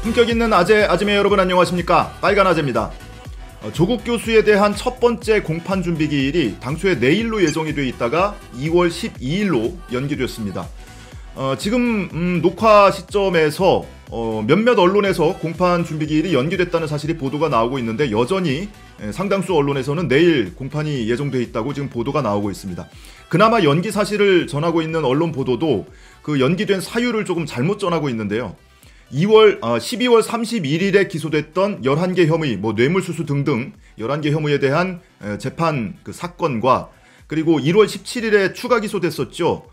품격 있는 아재, 아지매 여러분 안녕하십니까? 빨간 아재입니다. 조국 교수에 대한 첫 번째 공판 준비 기일이 당초에 내일로 예정이 돼 있다가 2월 12일로 연기됐습니다. 지금 녹화 시점에서 몇몇 언론에서 공판 준비 기일이 연기됐다는 사실이 보도가 나오고 있는데 여전히 상당수 언론에서는 내일 공판이 예정돼 있다고 지금 보도가 나오고 있습니다. 그나마 연기 사실을 전하고 있는 언론 보도도 그 연기된 사유를 조금 잘못 전하고 있는데요. 12월 31일에 기소됐던 11개 혐의, 뇌물수수 등등 11개 혐의에 대한 재판 그 사건과 그리고 1월 17일에 추가 기소됐었죠.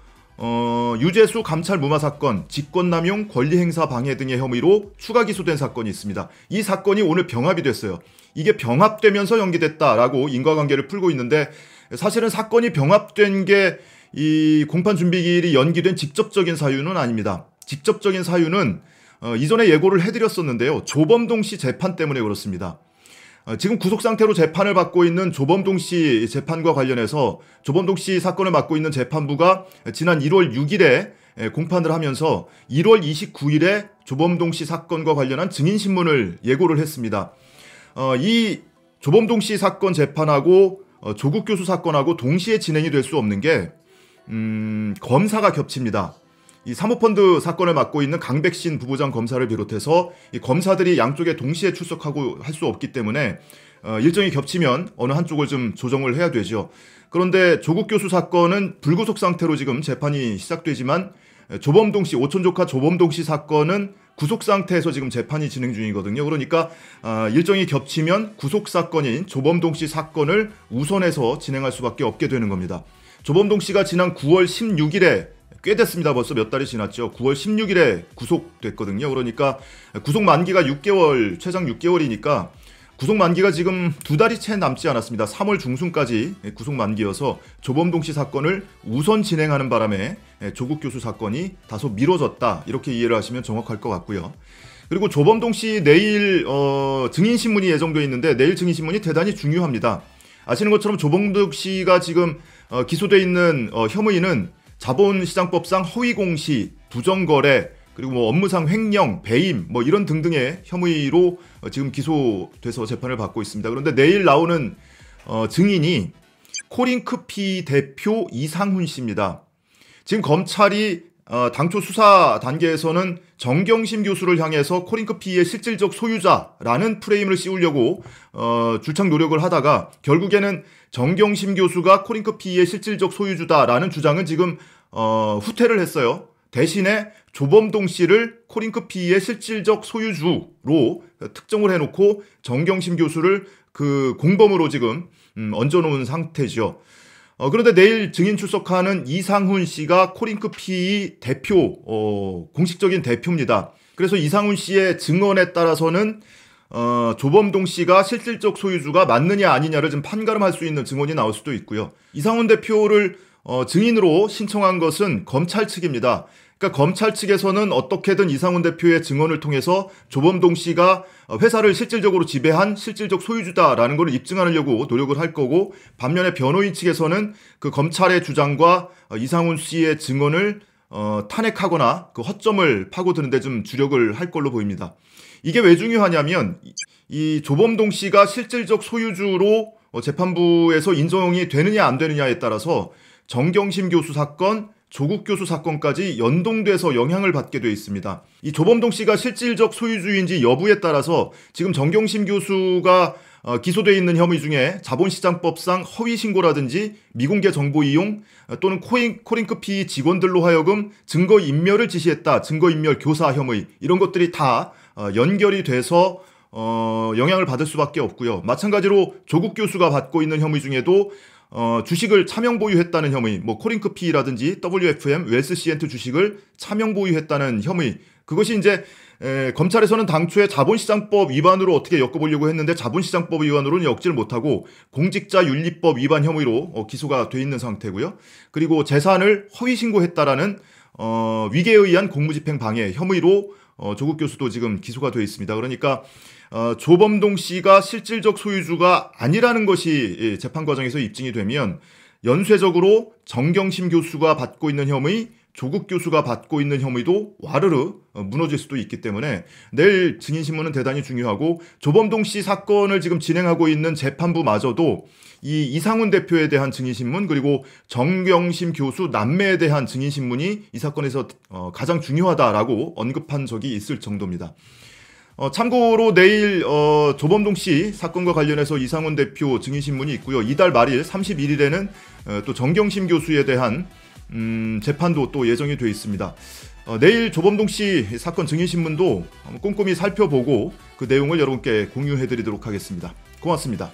유재수 감찰 무마 사건, 직권남용, 권리행사 방해 등의 혐의로 추가 기소된 사건이 있습니다. 이 사건이 오늘 병합이 됐어요. 이게 병합되면서 연기됐다라고 인과관계를 풀고 있는데 사실은 사건이 병합된 게 이 공판 준비 기일이 연기된 직접적인 사유는 아닙니다. 직접적인 사유는 이전에 예고를 해드렸었는데요. 조범동 씨 재판 때문에 그렇습니다. 지금 구속 상태로 재판을 받고 있는 조범동 씨 재판과 관련해서 조범동 씨 사건을 맡고 있는 재판부가 지난 1월 6일에 공판을 하면서 1월 29일에 조범동 씨 사건과 관련한 증인신문을 예고를 했습니다. 이 조범동 씨 사건 재판하고 조국 교수 사건하고 동시에 진행이 될 수 없는 게 검사가 겹칩니다. 이 사모펀드 사건을 맡고 있는 강백신 부부장 검사를 비롯해서 이 검사들이 양쪽에 동시에 출석하고 할 수 없기 때문에 일정이 겹치면 어느 한쪽을 좀 조정을 해야 되죠. 그런데 조국 교수 사건은 불구속 상태로 지금 재판이 시작되지만 조범동 씨, 오촌 조카 조범동 씨 사건은 구속 상태에서 지금 재판이 진행 중이거든요. 그러니까 일정이 겹치면 구속 사건인 조범동 씨 사건을 우선해서 진행할 수밖에 없게 되는 겁니다. 조범동 씨가 지난 9월 16일에 꽤 됐습니다. 벌써 몇 달이 지났죠. 9월 16일에 구속됐거든요. 그러니까 구속 만기가 6개월, 최장 6개월이니까 구속 만기가 지금 2달이 채 남지 않았습니다. 3월 중순까지 구속 만기여서 조범동 씨 사건을 우선 진행하는 바람에 조국 교수 사건이 다소 미뤄졌다. 이렇게 이해를 하시면 정확할 것 같고요. 그리고 조범동 씨 내일 증인신문이 예정되어 있는데 내일 증인신문이 대단히 중요합니다. 아시는 것처럼 조범동 씨가 지금 기소되어 있는 혐의는 자본시장법상 허위공시, 부정거래, 그리고 업무상 횡령, 배임, 이런 등등의 혐의로 지금 기소돼서 재판을 받고 있습니다. 그런데 내일 나오는 증인이 코링크피 대표 이상훈 씨입니다. 지금 검찰이 당초 수사 단계에서는 정경심 교수를 향해서 코링크피의 실질적 소유자라는 프레임을 씌우려고 줄창 노력을 하다가 결국에는 정경심 교수가 코링크피의 실질적 소유주다라는 주장은 지금 후퇴를 했어요. 대신에 조범동 씨를 코링크피의 실질적 소유주로 특정을 해놓고 정경심 교수를 그 공범으로 지금 얹어놓은 상태죠. 그런데 내일 증인 출석하는 이상훈 씨가 코링크피 대표, 공식적인 대표입니다. 그래서 이상훈 씨의 증언에 따라서는 조범동 씨가 실질적 소유주가 맞느냐 아니냐를 좀 판가름할 수 있는 증언이 나올 수도 있고요. 이상훈 대표를 증인으로 신청한 것은 검찰 측입니다. 그러니까 검찰 측에서는 어떻게든 이상훈 대표의 증언을 통해서 조범동 씨가 회사를 실질적으로 지배한 실질적 소유주다라는 걸 입증하려고 노력을 할 거고, 반면에 변호인 측에서는 그 검찰의 주장과 이상훈 씨의 증언을 탄핵하거나 그 허점을 파고드는데 좀 주력을 할 걸로 보입니다. 이게 왜 중요하냐면 이 조범동 씨가 실질적 소유주로 재판부에서 인정이 되느냐 안 되느냐에 따라서 정경심 교수 사건, 조국 교수 사건까지 연동돼서 영향을 받게 돼 있습니다. 이 조범동 씨가 실질적 소유주인지 여부에 따라서 지금 정경심 교수가 기소되어 있는 혐의 중에 자본시장법상 허위신고라든지 미공개 정보 이용 또는 코링크피 직원들로 하여금 증거인멸을 지시했다, 증거인멸 교사 혐의, 이런 것들이 다 연결이 돼서 영향을 받을 수밖에 없고요. 마찬가지로 조국 교수가 받고 있는 혐의 중에도 주식을 차명 보유했다는 혐의, 코링크피라든지 WFM, 웰스시엔트 주식을 차명 보유했다는 혐의, 그것이 이제 검찰에서는 당초에 자본시장법 위반으로 어떻게 엮어보려고 했는데 자본시장법 위반으로는 엮지를 못하고 공직자윤리법 위반 혐의로 기소가 돼 있는 상태고요. 그리고 재산을 허위 신고했다라는 위계에 의한 공무집행 방해 혐의로 조국 교수도 지금 기소가 되어 있습니다. 그러니까 조범동 씨가 실질적 소유주가 아니라는 것이 재판 과정에서 입증이 되면 연쇄적으로 정경심 교수가 받고 있는 혐의, 조국 교수가 받고 있는 혐의도 와르르 무너질 수도 있기 때문에 내일 증인신문은 대단히 중요하고, 조범동 씨 사건을 지금 진행하고 있는 재판부마저도 이 이상훈 대표에 대한 증인신문, 그리고 정경심 교수 남매에 대한 증인신문이 이 사건에서 가장 중요하다라고 언급한 적이 있을 정도입니다. 참고로 내일 조범동 씨 사건과 관련해서 이상훈 대표 증인신문이 있고요. 이달 말일 31일에는 또 정경심 교수에 대한 재판도 또 예정이 되어 있습니다. 내일 조범동 씨 사건 증인신문도 꼼꼼히 살펴보고 그 내용을 여러분께 공유해드리도록 하겠습니다. 고맙습니다.